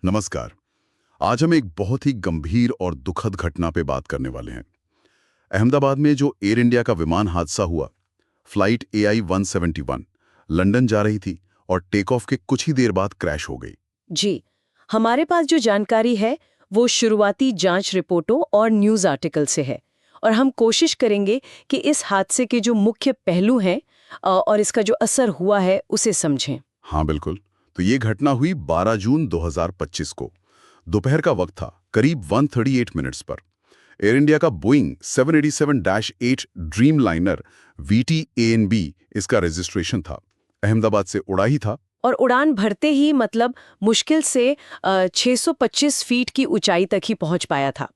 नमस्कार। आज हम एक बहुत ही गंभीर और दुखद घटना पे बात करने वाले हैं। अहमदाबाद में जो एयर इंडिया का विमान हादसा हुआ, फ्लाइट AI 171 लंदन जा रही थी और टेक ऑफ के कुछ ही देर बाद क्रैश हो गई। जी, हमारे पास जो जानकारी है वो शुरुआती जांच रिपोर्टों और न्यूज़ आर्टिकल से है और हम कोशिश करेंगे कि इस हादसे के जो मुख्य पहलू हैं और इसका जो असर हुआ है उसे समझें। हाँ बिल्कुल। तो ये घटना हुई 12 जून 2025 को। दोपहर का वक्त था, करीब 1:38 मिनट्स पर। एयर इंडिया का बोइंग 787-8 ड्रीम लाइनर VT-ANB इसका रजिस्ट्रेशन था। अहमदाबाद से उड़ा ही था। और उड़ान भरते ही मतलब मुश्किल से 625 फीट की ऊंचाई तक ही पहुंच पाया था।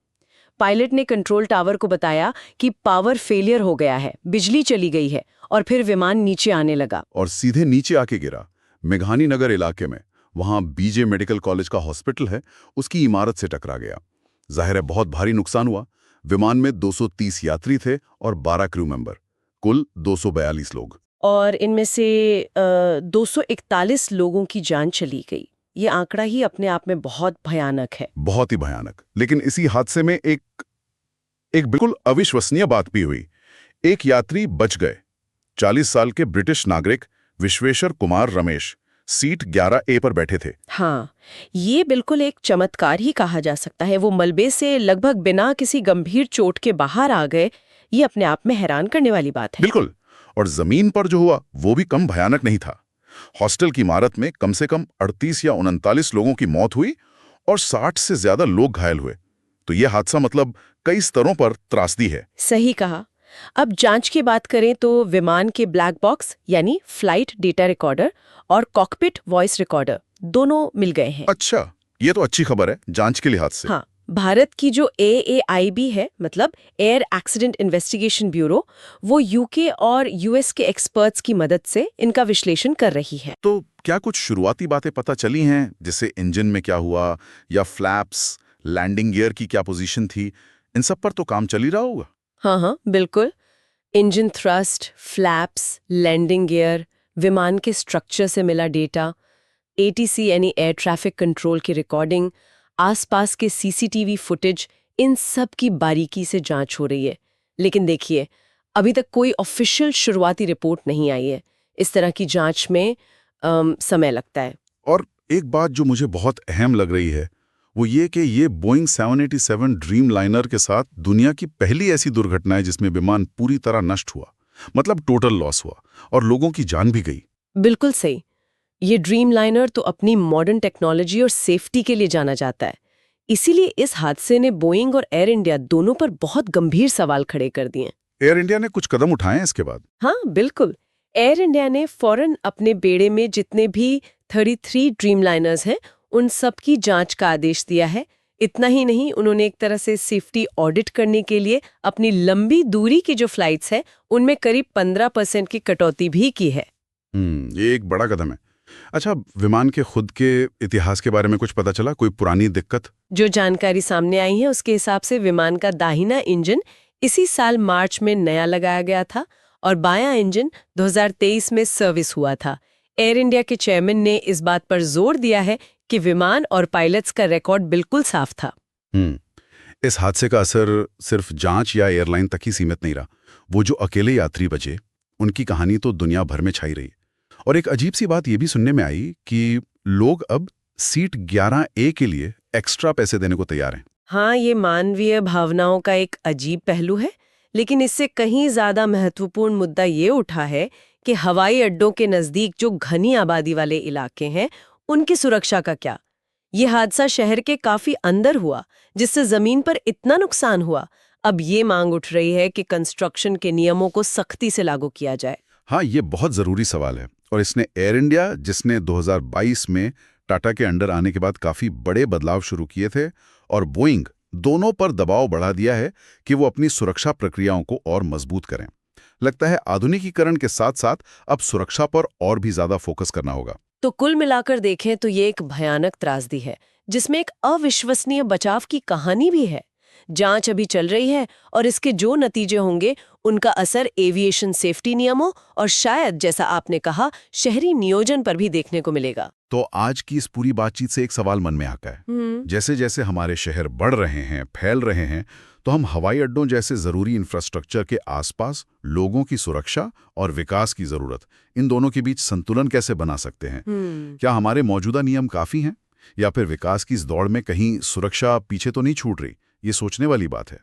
पायलट ने कंट्रोल टावर को बताया कि पावर फेलियर हो गया है, बिजली चली गई है और फिर विमान नीचे आने लगा। और सीधे नीचे आके गिरा, मेघानी नगर इलाके में। वहां BJ मेडिकल कॉलेज का हॉस्पिटल है, उसकी इमारत से टकरा गया। जाहिर है बहुत भारी नुकसान हुआ। विमान में 230 यात्री थे और 12 क्रू मेंबर, कुल 242 लोग। और इनमें से 241 लोगों की जान चली गई। ये आंकड़ा ही अपने आप में बहुत भयानक है। बहुत ही भयानक। लेकिन इसी हादसे में एक बिल्कुल अविश्वसनीय बात भी हुई। एक यात्री बच गए। 40 साल के ब्रिटिश नागरिक विश्वेश्वर कुमार रमेश सीट 11A पर बैठे थे। हाँ, ये बिल्कुल एक चमत्कार ही कहा जा सकता है। वो मलबे से लगभग बिना किसी गंभीर चोट के बाहर आ गए। ये अपने आप में हैरान करने वाली बात है। बिल्कुल। और जमीन पर जो हुआ वो भी कम भयानक नहीं था। हॉस्टल की इमारत में कम से कम 38 या 39 लोगों की मौत हुई और 60 से ज्यादा लोग घायल हुए। तो यह हादसा मतलब कई स्तरों पर त्रासदी है। सही कहा। अब जांच की बात करें तो विमान के ब्लैक बॉक्स यानी फ्लाइट डेटा रिकॉर्डर और कॉकपिट वॉइस रिकॉर्डर दोनों मिल गए हैं। अच्छा, ये तो अच्छी खबर है जांच के लिहाज से। हाँ, भारत की जो AAIB है, मतलब एयर एक्सीडेंट इन्वेस्टिगेशन ब्यूरो, वो UK और US के एक्सपर्ट्स की मदद से इनका विश्लेषण कर रही है। तो क्या कुछ शुरुआती बातें पता चली हैं, जैसे इंजन में क्या हुआ या फ्लैप्स, लैंडिंग गियर की क्या पोजीशन थी? इन सब पर तो काम चल ही रहा होगा। हाँ, बिल्कुल। Engine thrust, flaps, landing gear, विमान के स्ट्रक्चर से मिला डेटा, ATC यानी एयर ट्रैफिक कंट्रोल की रिकॉर्डिंग, आसपास के CCTV फुटेज, इन सब की बारीकी से जांच हो रही है। लेकिन देखिए, अभी तक कोई ऑफिशियल शुरुआती रिपोर्ट नहीं आई है। इस तरह की जांच में समय लगता है। और एक बात जो मुझे बहुत अहम लग रही है वो ये कि ये बोइंग 787 ड्रीम लाइनर के साथ दुनिया की पहली ऐसी दुर्घटना है जिसमें विमान पूरी तरह नष्ट हुआ, मतलब टोटल लॉस हुआ और लोगों की जान भी गई। बिल्कुल सही। ये ड्रीम लाइनर तो अपनी मॉडर्न टेक्नोलॉजी और सेफ्टी के लिए जाना जाता है। इसीलिए इस हादसे ने बोइंग और एयर इंडिया दोनों पर बहुत गंभीर सवाल खड़े कर दिए। एयर इंडिया ने कुछ कदम उठाए हैं इसके बाद? हाँ, बिल्कुल। एयर इंडिया ने फौरन अपने बेड़े में जितने भी 33 ड्रीम लाइनर्स हैं, उन सब की जांच का आदेश दिया है। इतना ही नहीं, उन्होंने एक तरह से सेफ्टी ऑडिट करने के लिए अपनी लंबी दूरी की जो फ्लाइट्स हैं, उनमें करीब 15% की कटौती भी की है। ये एक बड़ा कदम है। अच्छा, विमान के खुद के इतिहास के बारे में कुछ पता चला? कोई पुरानी दिक्कत? जो जानकारी सामने आई है उसके हिसाब से विमान का दाहिना इंजन इसी साल मार्च में नया लगाया गया था और बायां इंजन 2023 में सर्विस हुआ था। एयर इंडिया के चेयरमैन ने इस बात पर जोर दिया है कि विमान और पायलट्स का रिकॉर्ड बिल्कुल साफ था। इस हादसे का असर सिर्फ जांच या एयरलाइन तक ही सीमित नहीं रहा। वो जो अकेले यात्री बचे, उनकी कहानी तो दुनिया भर में छाई रही। और एक अजीब सी बात ये भी सुनने में आई कि लोग अब सीट 11A के लिए एक्स्ट्रा पैसे देने को तैयार हैं। हाँ, ये मानवीय भावनाओं का एक अजीब पहलू है, लेकिन इससे कहीं ज्यादा महत्वपूर्ण मुद्दा ये उठा है कि हवाई अड्डों के नजदीक जो घनी आबादी वाले इलाके हैं, उनकी सुरक्षा का क्या। ये हादसा शहर के काफी अंदर हुआ, जिससे जमीन पर इतना नुकसान हुआ। अब ये मांग उठ रही है कि कंस्ट्रक्शन के नियमों को सख्ती से लागू किया जाए। हाँ, ये बहुत ज़रूरी सवाल है। और इसने एयर इंडिया, जिसने 2022 में टाटा के अंडर आने के बाद काफ़ी बड़े बदलाव शुरू किए थे, और बोइंग, दोनों पर दबाव बढ़ा दिया है कि वो अपनी सुरक्षा प्रक्रियाओं को और मजबूत करें। लगता है आधुनिकीकरण के साथ साथ अब सुरक्षा पर और भी ज़्यादा फोकस करना होगा। तो कुल मिलाकर देखें तो ये एक भयानक त्रासदी है, जिसमें एक अविश्वसनीय बचाव की कहानी भी है। जांच अभी चल रही है और इसके जो नतीजे होंगे उनका असर एविएशन सेफ्टी नियमों और शायद, जैसा आपने कहा, शहरी नियोजन पर भी देखने को मिलेगा। तो आज की इस पूरी बातचीत से एक सवाल मन में आता है। जैसे जैसे हमारे शहर बढ़ रहे हैं, फैल रहे हैं, तो हम हवाई अड्डों जैसे जरूरी इंफ्रास्ट्रक्चर के आसपास लोगों की सुरक्षा और विकास की जरूरत, इन दोनों के बीच संतुलन कैसे बना सकते हैं? क्या हमारे मौजूदा नियम काफी हैं या फिर विकास की इस दौड़ में कहीं सुरक्षा पीछे तो नहीं छूट रही? ये सोचने वाली बात है।